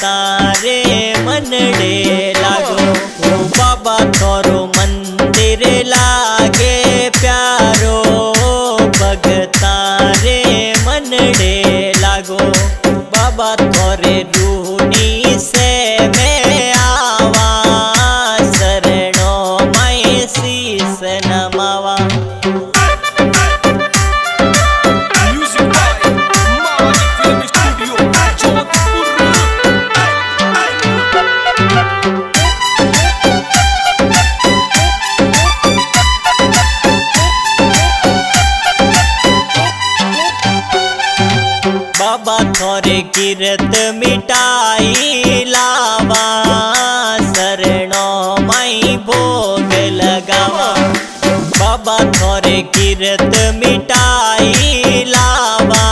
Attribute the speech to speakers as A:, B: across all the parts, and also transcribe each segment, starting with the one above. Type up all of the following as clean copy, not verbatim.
A: भगता रे मनडे लागो। ओ बाबा थोरो मंदिर लागे प्यारो, भगता रे मनडे लागो। बाबा थोरे रूनी से मैं आवा, शरणों में शीस नमावा। बाबा थोरे कीरत मिटाई लावा, शरणों माई भोग लगावा। बाबा थोरे कीरत मिटाई लावा,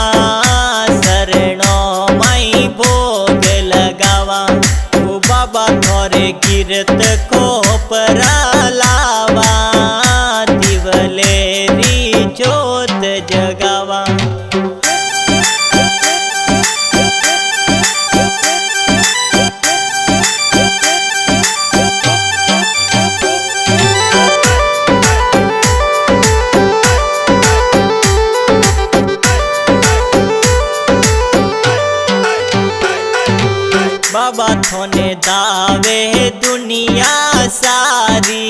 A: शरणों माई भोग लगावा। ओ बाबा थोरे कीरत को परा लावा, दिवलेरी जोत जगावा। बाबा थोने दावे दुनिया सारी,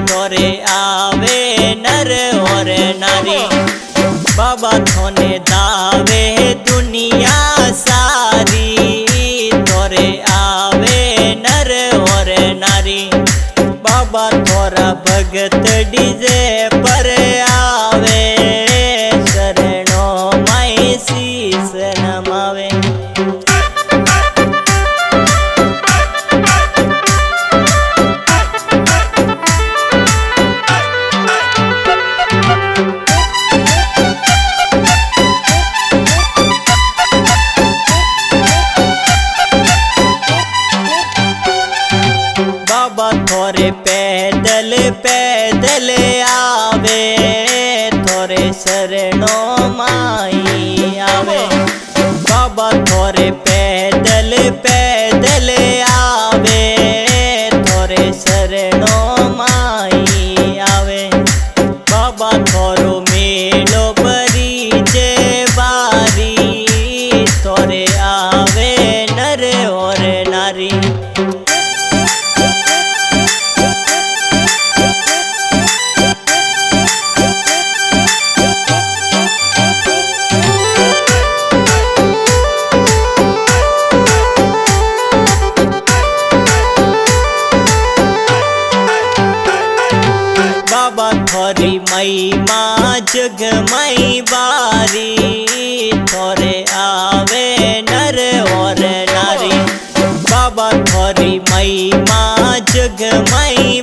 A: तोरे आवे नर और नारी। बाबा थोने दावे दुनिया सारी, तोरे आवे नर और नारी। बाबा थोरा भगत डीजे पर आवे, शरणों माई शीस नमावे। बाबा थोरे पैदल पैदल आवे, थोरे शरणों माई आवे। बाबा थोरे पैदल पैदल आवे, थोरे शरणों माई आवे। बाबा थोरो मेलो बरी जे बारी, थोरे आवे नर और नारी। बाबा थोरी मई माँ जग मई बारी, थोरे आवे नर और नारी। बाबा थोरी मई माँ जग मई